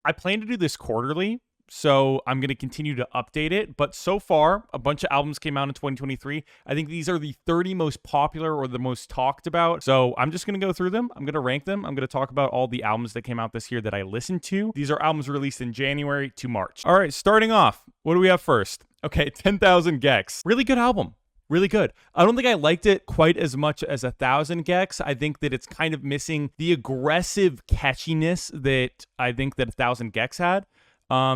I plan to do this quarterly, so I'm going to continue to update it. But so far, a bunch of albums came out in 2023. I think these are the 30 most popular or the most talked about. So I'm just going to go through them. I'm going to rank them. I'm going to talk about all the albums that came out this year that I listened to. These are albums released in January to March. All right, starting off, what do we have first? Okay, 10,000 Gecs. Really good album. Really good. I don't think I liked it quite as much as 1,000 Gecs. I think that it's kind of missing the aggressive catchiness that I think that 1,000 Gecs had.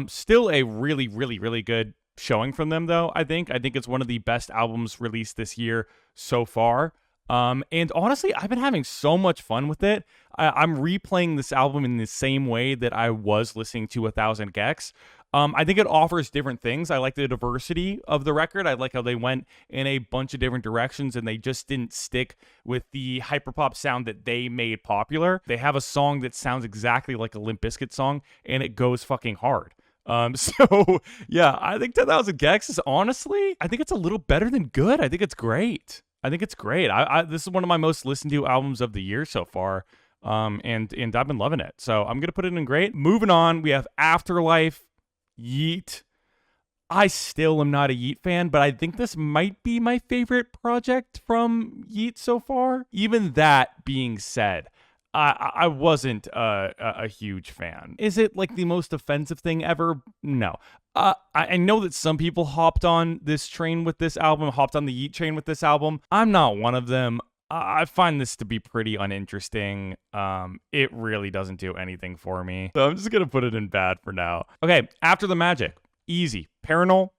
Still a really, really, really good showing from them, though, I think. I think it's one of the best albums released this year so far. And honestly, I've been having so much fun with it. I'm replaying this album in the same way that I was listening to 1,000 Gecs. I think it offers different things. I like the diversity of the record. I like how they went in a bunch of different directions and they just didn't stick with the hyperpop sound that they made popular. They have a song that sounds exactly like a Limp Bizkit song and it goes fucking hard. So yeah, I think 10,000 Gecs is honestly, I think it's a little better than good. I think it's great. This is one of my most listened to albums of the year so far. And I've been loving it. So I'm going to put it in great. Moving on, we have Afterlyfe. YEAT. I still am not a YEAT fan, but I think this might be my favorite project from YEAT so far. Even that being said, I wasn't a huge fan. Is it like the most offensive thing ever? No. I know that some people hopped on this train with this album, hopped on the YEAT train with this album. I'm not one of them. I find this to be pretty uninteresting. It really doesn't do anything for me. So I'm just going to put it in bad for now. Okay, After the Magic. Easy. Parannoul.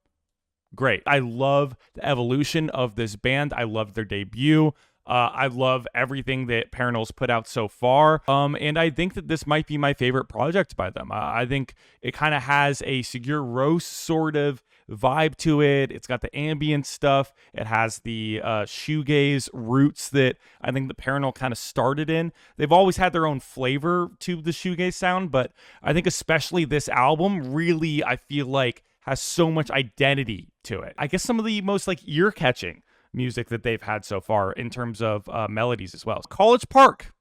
Great. I love the evolution of this band. I love their debut. I love everything that Parannoul's put out so far. And I think that this might be my favorite project by them. I think it kind of has a Sigur Rós sort of vibe to it. It's got the ambient stuff. It has the shoegaze roots that I think the Parannoul kind of started in. They've always had their own flavor to the shoegaze sound, but I think especially this album really, I feel like, has so much identity to it. I guess some of the most like ear-catching music that they've had so far in terms of melodies as well. College Park.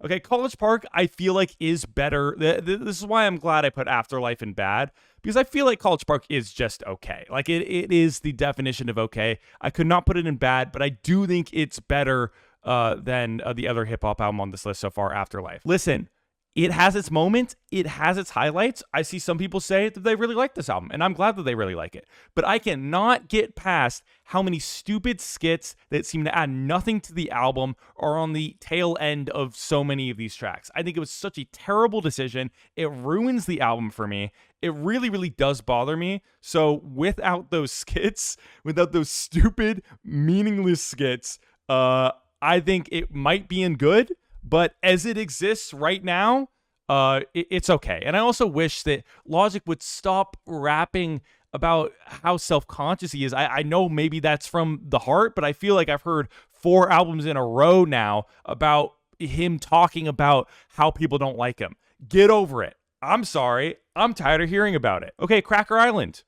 Okay, College Park, I feel like is better. This is why I'm glad I put Afterlyfe in bad, because I feel like College Park is just okay. Like, it is the definition of okay. I could not put it in bad, but I do think it's better than the other hip-hop album on this list so far, Afterlyfe. Listen, it has its moments. It has its highlights. I see some people say that they really like this album, and I'm glad that they really like it. But I cannot get past how many stupid skits that seem to add nothing to the album are on the tail end of so many of these tracks. I think it was such a terrible decision. It ruins the album for me. It really, really does bother me. So without those skits, without those stupid, meaningless skits, I think it might be in good. But as it exists right now, it's okay. And I also wish that Logic would stop rapping about how self-conscious he is. I know maybe that's from the heart, but I feel like I've heard 4 albums in a row now about him talking about how people don't like him. Get over it. I'm sorry. I'm tired of hearing about it. Okay, Cracker Island.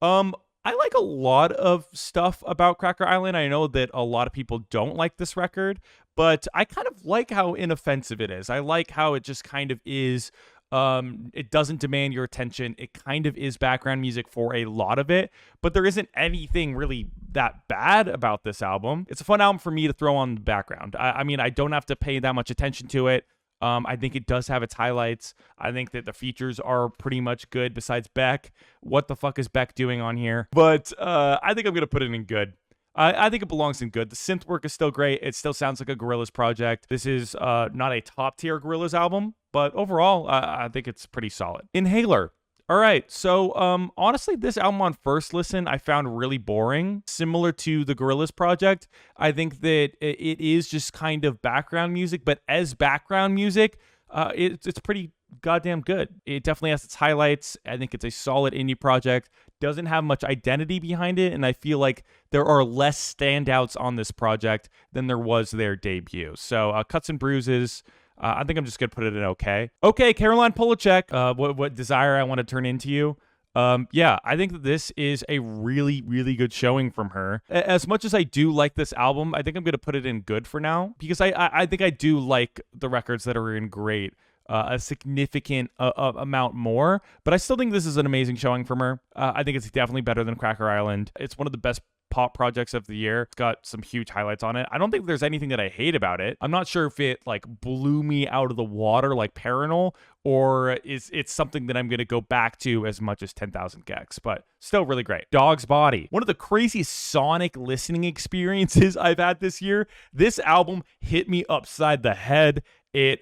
I like a lot of stuff about Cracker Island. I know that a lot of people don't like this record, but I kind of like how inoffensive it is. I like how it just kind of is. It doesn't demand your attention. It kind of is background music for a lot of it, but there isn't anything really that bad about this album. It's a fun album for me to throw on the background. I mean, I don't have to pay that much attention to it. I think it does have its highlights. I think that the features are pretty much good besides Beck. What the fuck is Beck doing on here? But I think I'm going to put it in good. I think it belongs in good. The synth work is still great. It still sounds like a Gorillaz project. This is not a top tier Gorillaz album, but overall, I think it's pretty solid. Inhaler. All right, so honestly, this album on first listen, I found really boring. Similar to the Gorillaz project, I think that it is just kind of background music, but as background music, it's pretty goddamn good. It definitely has its highlights. I think it's a solid indie project. Doesn't have much identity behind it, and I feel like there are less standouts on this project than there was their debut. So Cuts and Bruises. I think I'm just going to put it in okay. Okay, Caroline Polachek, what desire I want to turn into you. Yeah, I think that this is a really, really good showing from her. As much as I do like this album, I think I'm going to put it in good for now, because I think I do like the records that are in great a significant amount more. But I still think this is an amazing showing from her. I think it's definitely better than Cracker Island. It's one of the best pop projects of the year. It's got some huge highlights on it. I don't think there's anything that I hate about it. I'm not sure if it like blew me out of the water like Parannoul, or it's something that I'm going to go back to as much as 10,000 Gecs, but still really great. Dogsbody, one of the craziest sonic listening experiences I've had this year. This album hit me upside the head. It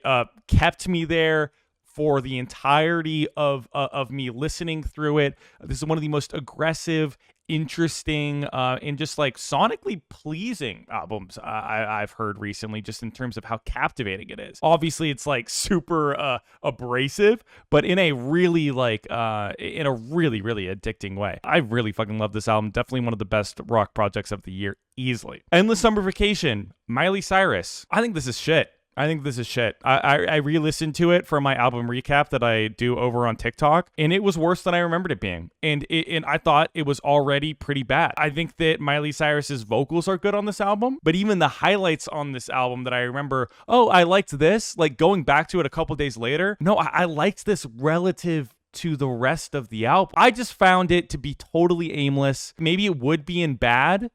kept me there for the entirety of me listening through it. This is one of the most aggressive, interesting, and just like sonically pleasing albums I've heard recently, just in terms of how captivating it is. Obviously, it's like super abrasive, but in a really really addicting way. I really fucking love this album. Definitely one of the best rock projects of the year, easily. Endless Summer Vacation, Miley Cyrus. I think this is shit. I re-listened to it for my album recap that I do over on TikTok, and it was worse than I remembered it being. And I thought it was already pretty bad. I think that Miley Cyrus's vocals are good on this album, but even the highlights on this album that I remember, oh, I liked this, like going back to it a couple days later. No, I liked this relative to the rest of the album. I just found it to be totally aimless. Maybe it would be in bad,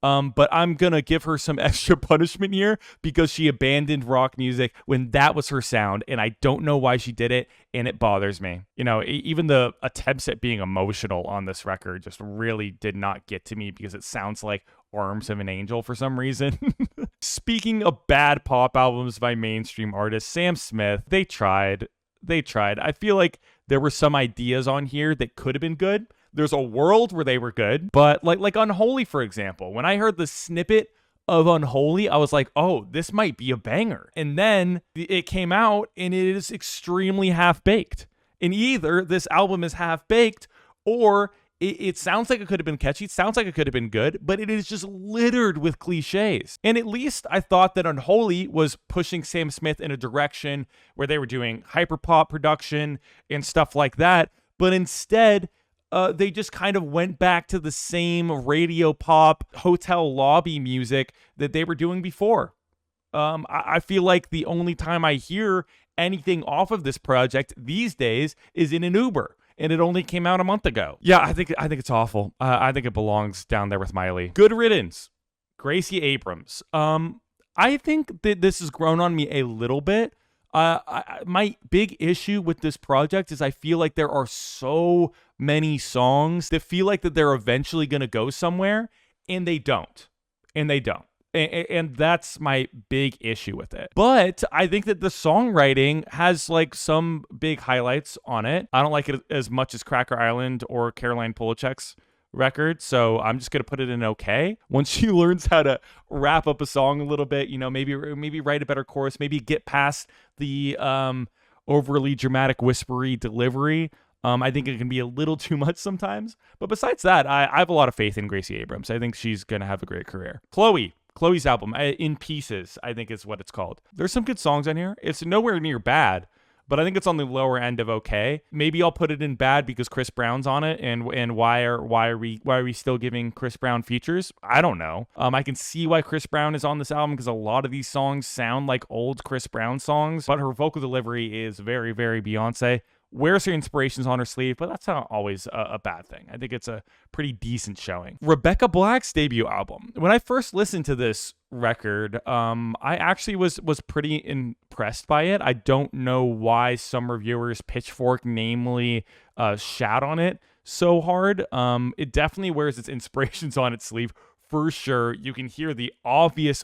but I'm going to give her some extra punishment here because she abandoned rock music when that was her sound, and I don't know why she did it, and it bothers me. You know, even the attempts at being emotional on this record just really did not get to me because it sounds like Arms of an Angel for some reason. Speaking of bad pop albums by mainstream artists, Sam Smith, they tried. I feel like there were some ideas on here that could have been good. There's a world where they were good, but like Unholy, for example, when I heard the snippet of Unholy, I was like, oh, this might be a banger. And then it came out and it is extremely half-baked. And either this album is half-baked or it sounds like it could have been catchy, it sounds like it could have been good, but it is just littered with cliches. And at least I thought that Unholy was pushing Sam Smith in a direction where they were doing hyperpop production and stuff like that. But instead, they just kind of went back to the same radio pop, hotel lobby music that they were doing before. I feel like the only time I hear anything off of this project these days is in an Uber, and it only came out a month ago. Yeah, I think it's awful. I think it belongs down there with Miley. Good riddance, Gracie Abrams. I think that this has grown on me a little bit. My big issue with this project is I feel like there are so many songs that feel like that they're eventually going to go somewhere, and they don't. And that's my big issue with it. But I think that the songwriting has like some big highlights on it. I don't like it as much as Cracker Island or Caroline Polachek's record, so I'm just gonna put it in okay. Once she learns how to wrap up a song a little bit, you know, maybe write a better chorus, maybe get past the overly dramatic whispery delivery. I think it can be a little too much sometimes, but besides that, I have a lot of faith in Gracie Abrams. I think she's gonna have a great career. Chloe's album, In Pieces, I think is what it's called. There's some good songs on here. It's nowhere near bad, but I think it's on the lower end of okay. Maybe I'll put it in bad because Chris Brown's on it, and why are we still giving Chris Brown features? I don't know. I can see why Chris Brown is on this album because a lot of these songs sound like old Chris Brown songs, but her vocal delivery is very, very Beyonce. Wears her inspirations on her sleeve, but that's not always a bad thing. I think it's a pretty decent showing. Rebecca Black's debut album. When I first listened to this record, I actually was pretty impressed by it. I don't know why some reviewers, Pitchfork namely, shat on it so hard. It definitely wears its inspirations on its sleeve. For sure, you can hear the obvious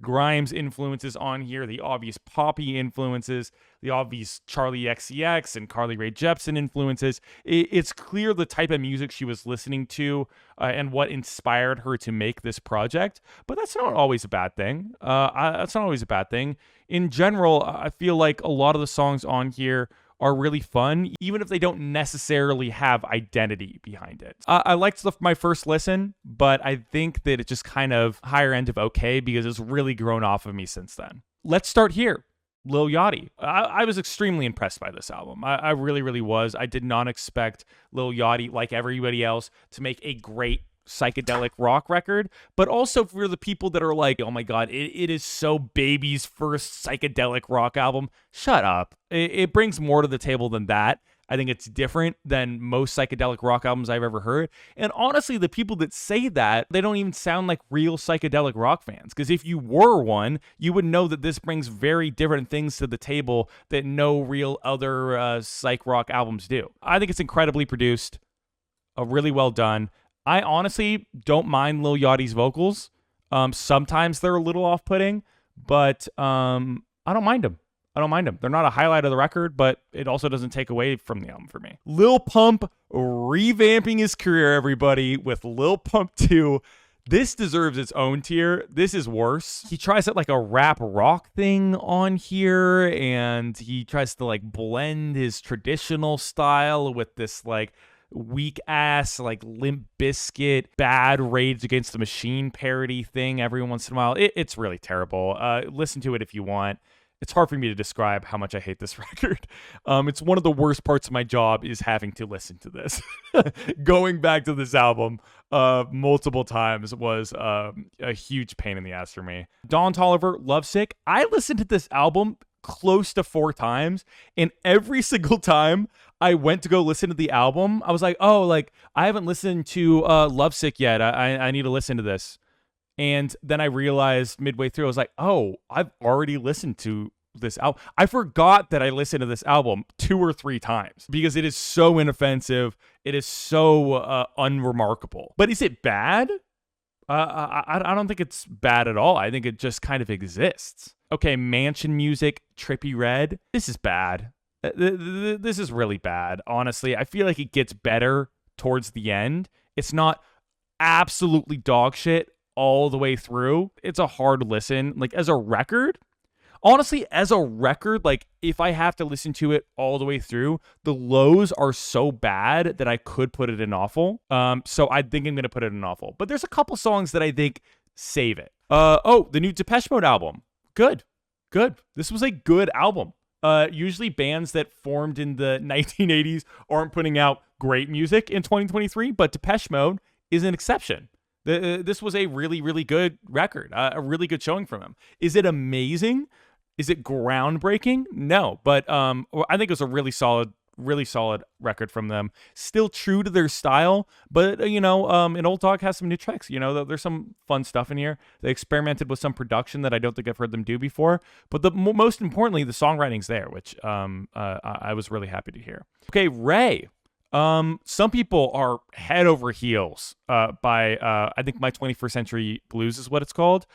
Grimes influences on here, the obvious Poppy influences, the obvious Charlie XCX and Carly Rae Jepsen influences. It's clear the type of music she was listening to and what inspired her to make this project, but that's not always a bad thing. In general, I feel like a lot of the songs on here are really fun, even if they don't necessarily have identity behind it. I liked my first listen, but I think that it's just kind of higher end of okay because it's really grown off of me since then. Let's start here. Lil Yachty. I was extremely impressed by this album. I really, really was. I did not expect Lil Yachty, like everybody else, to make a great psychedelic rock record, but also for the people that are like, oh my God, it is so Baby's first psychedelic rock album. Shut up. It brings more to the table than that. I think it's different than most psychedelic rock albums I've ever heard. And honestly, the people that say that, they don't even sound like real psychedelic rock fans. Because if you were one, you would know that this brings very different things to the table that no real other psych rock albums do. I think it's incredibly produced, really well done. I honestly don't mind Lil Yachty's vocals. Sometimes they're a little off-putting, but I don't mind them. They're not a highlight of the record, but it also doesn't take away from the album for me. Lil Pump revamping his career, everybody, with Lil Pump 2. This deserves its own tier. This is worse. He tries it like a rap rock thing on here, and he tries to like blend his traditional style with this like weak ass like Limp Bizkit bad Rage Against the Machine parody thing every once in a while. It's really terrible. Listen to it if you want. It's hard for me to describe how much I hate this record. It's one of the worst parts of my job is having to listen to this. Going back to this album multiple times was a huge pain in the ass for me. Don Toliver, Lovesick. I listened to this album close to 4 times, and every single time I went to go listen to the album, I was like, oh, like I haven't listened to Lovesick yet. I need to listen to this. And then I realized midway through, I was like, oh, I've already listened to this album. I forgot that I listened to this album 2 or 3 times because it is so inoffensive. It is so unremarkable. But is it bad? I don't think it's bad at all. I think it just kind of exists. Okay, Mansion Music, Trippie Redd. This is bad. This is really bad, honestly. I feel like it gets better towards the end. It's not absolutely dog shit all the way through. It's a hard listen. Like, as a record, honestly, like, if I have to listen to it all the way through, the lows are so bad that I could put it in awful. So I think I'm going to put it in awful. But there's a couple songs that I think save it. The new Depeche Mode album. Good. This was a good album. Usually bands that formed in the 1980s aren't putting out great music in 2023, but Depeche Mode is an exception. This was a really, really good record, a really good showing from him. Is it amazing? Is it groundbreaking? No, but I think it was a really solid record from them. Still true to their style, but an Old Dog has some new tracks. There's some fun stuff in here. They experimented with some production that I don't think I've heard them do before. But most importantly, the songwriting's there, which I was really happy to hear. Okay, Raye. Some people are head over heels by I think My 21st Century Blues is what it's called.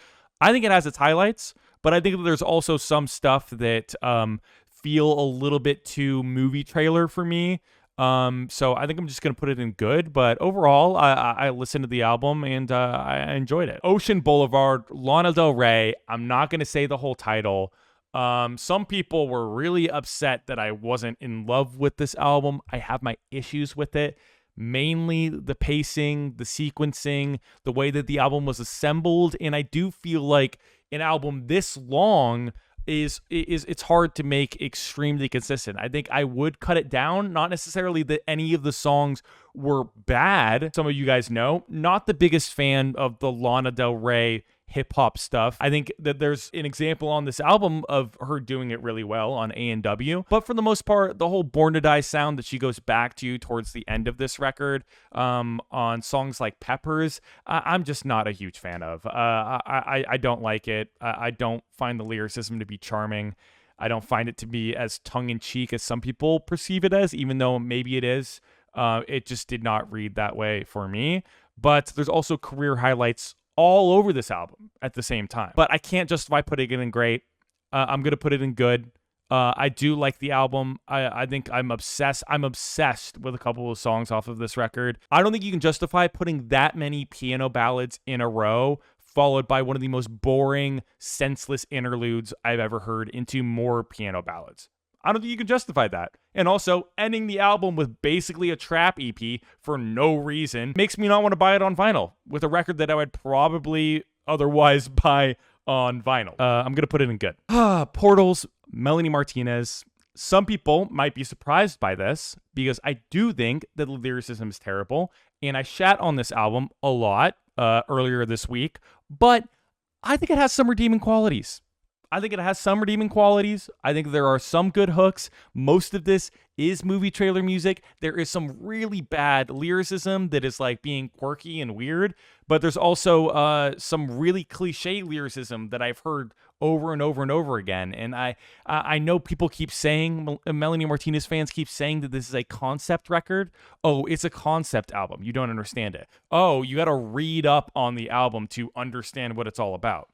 I think it has its highlights, but I think that there's also some stuff that feel a little bit too movie trailer for me. So I think I'm just going to put it in good, but overall, I listened to the album and I enjoyed it. Ocean Blvd, Lana Del Rey. I'm not going to say the whole title. Some people were really upset that I wasn't in love with this album. I have my issues with it. Mainly the pacing, the sequencing, the way that the album was assembled. And I do feel like an album this long it's hard to make extremely consistent. I think I would cut it down. Not necessarily that any of the songs were bad. Some of you guys know, not the biggest fan of the Lana Del Rey hip-hop stuff. I think that there's an example on this album of her doing it really well on A&W, but for the most part, the whole Born to Die sound that she goes back to towards the end of this record, on songs like Peppers, I'm just not a huge fan of. I don't like it. I don't find the lyricism to be charming. I don't find it to be as tongue-in-cheek as some people perceive it as, even though maybe it is. It just did not read that way for me. But there's also career highlights all over this album at the same time. But I can't justify putting it in great. I'm going to put it in good. I do like the album. I think I'm obsessed. I'm obsessed with a couple of songs off of this record. I don't think you can justify putting that many piano ballads in a row, followed by one of the most boring, senseless interludes I've ever heard into more piano ballads. I don't think you can justify that. And also, ending the album with basically a trap EP for no reason makes me not want to buy it on vinyl with a record that I would probably otherwise buy on vinyl. I'm going to put it in good. Portals, Melanie Martinez. Some people might be surprised by this because I do think that the lyricism is terrible and I shat on this album a lot earlier this week, but I think it has some redeeming qualities. I think there are some good hooks. Most of this is movie trailer music. There is some really bad lyricism that is like being quirky and weird, but there's also some really cliche lyricism that I've heard over and over and over again. And I know people keep saying, Melanie Martinez fans keep saying that this is a concept record. Oh, it's a concept album. You don't understand it. Oh, you got to read up on the album to understand what it's all about.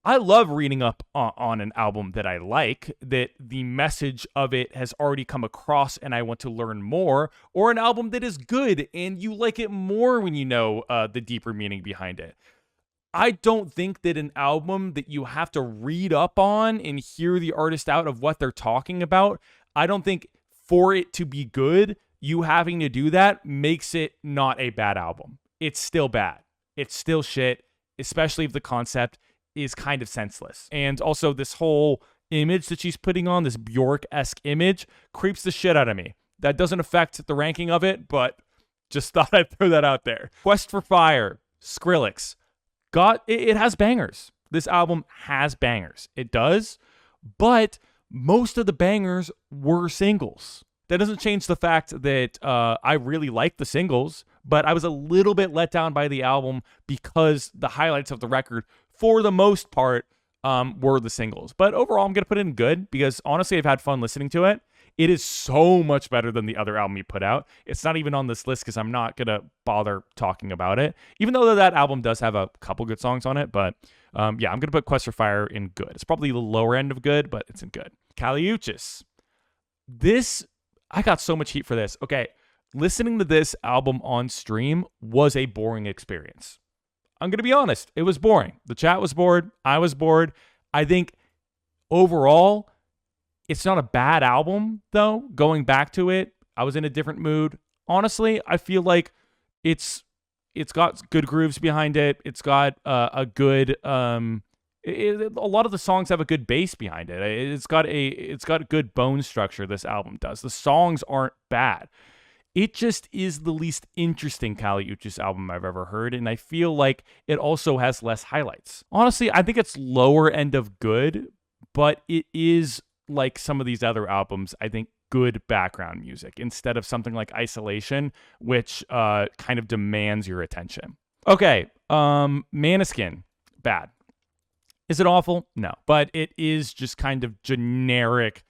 I love reading up on an album that I like, that the message of it has already come across and I want to learn more, or an album that is good and you like it more when you know the deeper meaning behind it. I don't think that an album that you have to read up on and hear the artist out of what they're talking about, I don't think for it to be good, you having to do that makes it not a bad album. It's still bad. It's still shit, especially if the concept is kind of senseless. And also this whole image that she's putting on, this Bjork-esque image, creeps the shit out of me. That doesn't affect the ranking of it, but just thought I'd throw that out there. Quest for Fire, Skrillex. It has bangers. This album has bangers. It does, but most of the bangers were singles. That doesn't change the fact that I really like the singles, but I was a little bit let down by the album because the highlights of the record, for the most part, were the singles. But overall, I'm going to put it in good because honestly, I've had fun listening to it. It is so much better than the other album he put out. It's not even on this list because I'm not going to bother talking about it, even though that album does have a couple good songs on it. But yeah, I'm going to put Quest for Fire in good. It's probably the lower end of good, but it's in good. Caliuchis. I got so much heat for this. Okay, listening to this album on stream was a boring experience. I'm going to be honest. It was boring. The chat was bored. I was bored. I think overall, it's not a bad album, though. Going back to it, I was in a different mood. Honestly, I feel like it's got good grooves behind it. It's got a good a lot of the songs have a good bass behind it. It's got a good bone structure. This album does. The songs aren't bad. It just is the least interesting Caliuchis album I've ever heard, and I feel like it also has less highlights. Honestly, I think it's lower end of good, but it is like some of these other albums, I think, good background music instead of something like Isolation, which kind of demands your attention. Okay, Maneskin, bad. Is it awful? No, but it is just kind of generic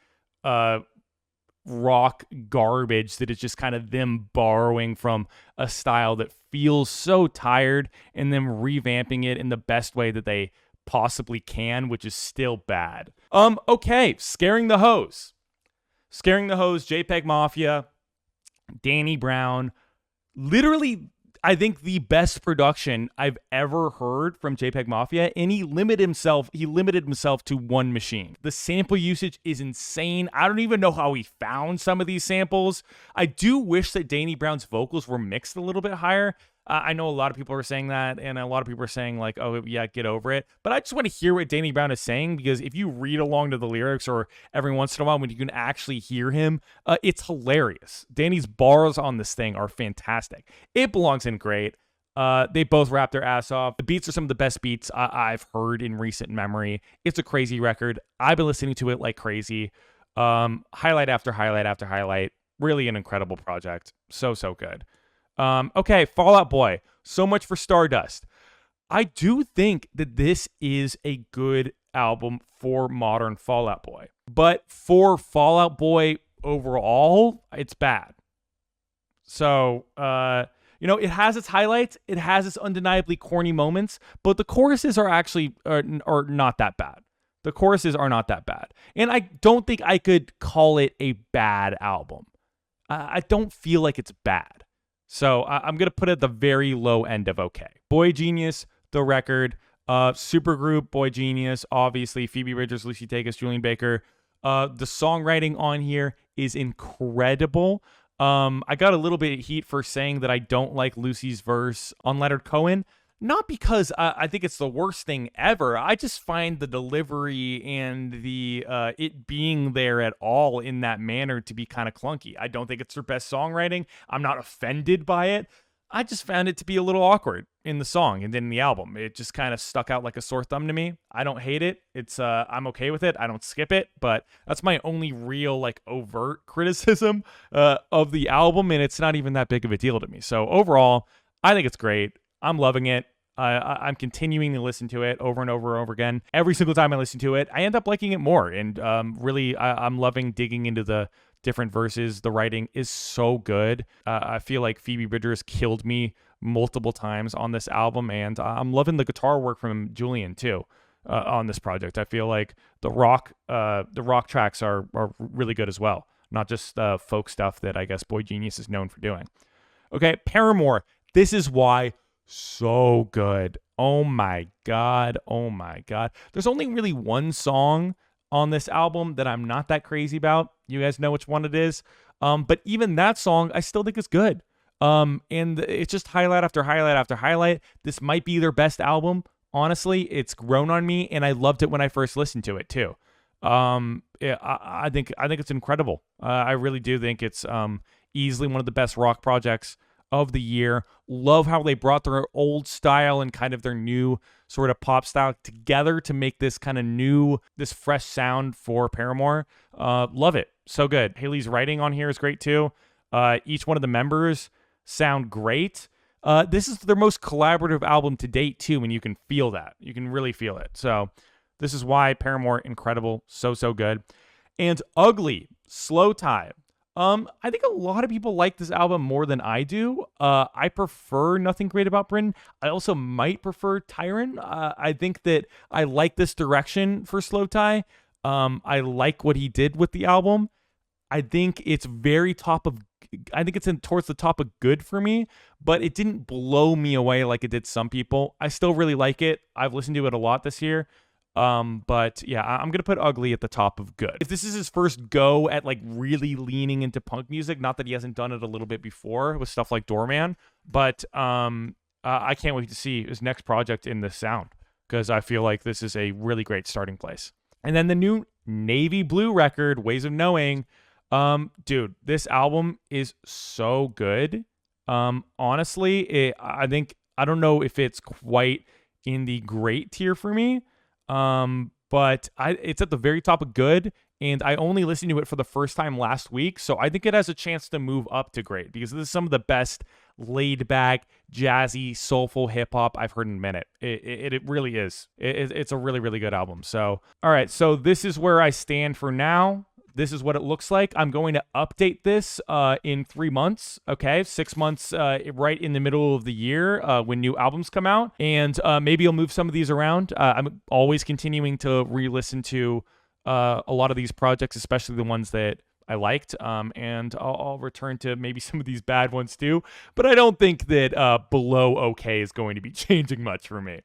rock garbage that is just kind of them borrowing from a style that feels so tired and them revamping it in the best way that they possibly can, which is still bad. Okay, Scaring the Hose, JPEGMAFIA, Danny Brown. Literally, I think the best production I've ever heard from JPEGMAFIA, and he limited himself to one machine. The sample usage is insane. I don't even know how he found some of these samples. I do wish that Danny Brown's vocals were mixed a little bit higher. I know a lot of people are saying that, and a lot of people are saying like, oh yeah, get over it. But I just want to hear what Danny Brown is saying, because if you read along to the lyrics, or every once in a while when you can actually hear him, it's hilarious. Danny's bars on this thing are fantastic. It belongs in great. They both rap their ass off. The beats are some of the best beats I've heard in recent memory. It's a crazy record. I've been listening to it like crazy. Highlight after highlight after highlight. Really an incredible project. So good. Okay, Fall Out Boy. So much for Stardust. I do think that this is a good album for modern Fall Out Boy. But for Fall Out Boy overall, it's bad. So, it has its highlights. It has its undeniably corny moments. But the choruses are actually are not that bad. The choruses are not that bad. And I don't think I could call it a bad album. I don't feel like it's bad. So I'm going to put it at the very low end of okay. boygenius, the record. Supergroup, boygenius, obviously. Phoebe Bridgers, Lucy Dacus, Julian Baker. The songwriting on here is incredible. I got a little bit of heat for saying that I don't like Lucy's verse on Leonard Cohen. Not because I think it's the worst thing ever. I just find the delivery and the it being there at all in that manner to be kind of clunky. I don't think it's her best songwriting. I'm not offended by it. I just found it to be a little awkward in the song and then in the album. It just kind of stuck out like a sore thumb to me. I don't hate it. It's I'm okay with it. I don't skip it, but that's my only real like overt criticism of the album, and it's not even that big of a deal to me. So overall, I think it's great. I'm loving it. I'm continuing to listen to it over and over and over again. Every single time I listen to it, I end up liking it more. And really, I'm loving digging into the different verses. The writing is so good. I feel like Phoebe Bridgers killed me multiple times on this album. And I'm loving the guitar work from Julian, too, on this project. I feel like the rock tracks are really good as well. Not just folk stuff that I guess boygenius is known for doing. Okay, Paramore. This is why so good. Oh my god. There's only really one song on this album that I'm not that crazy about. You guys know which one it is. But even that song, I still think is good. And it's just highlight after highlight after highlight. This might be their best album. Honestly, it's grown on me, and I loved it when I first listened to it too. Yeah, I think it's incredible. I really do think it's easily one of the best rock projects of the year. Love how they brought their old style and kind of their new sort of pop style together to make this kind of new, this fresh sound for Paramore. Love it. So good. Haley's writing on here is great too. Each one of the members sound great. This is their most collaborative album to date too, and you can feel that. You can really feel it. So this is why Paramore, incredible. So good. And Ugly, Slow Time. I think a lot of people like this album more than I do. I prefer Nothing Great About Britain. I also might prefer Tyron. I think that I like this direction for Slow Tie. I like what he did with the album. I think it's towards the top of good for me, but it didn't blow me away like it did some people. I still really like it. I've listened to it a lot this year. But yeah, I'm gonna put Ugly at the top of good. If this is his first go at like really leaning into punk music, not that he hasn't done it a little bit before with stuff like Doorman, but I can't wait to see his next project in this sound, because I feel like this is a really great starting place. And then the new Navy Blue record, Ways of Knowing. Dude, this album is so good. Honestly, I don't know if it's quite in the great tier for me. But it's at the very top of good, and I only listened to it for the first time last week, so I think it has a chance to move up to great, because this is some of the best laid-back, jazzy, soulful hip-hop I've heard in a minute. It really is. It's a really, really good album. So, all right, so this is where I stand for now. This is what it looks like. I'm going to update this in 3 months, okay? 6 months right in the middle of the year when new albums come out. And maybe I'll move some of these around. I'm always continuing to re-listen to a lot of these projects, especially the ones that I liked. And I'll return to maybe some of these bad ones too. But I don't think that below okay is going to be changing much for me.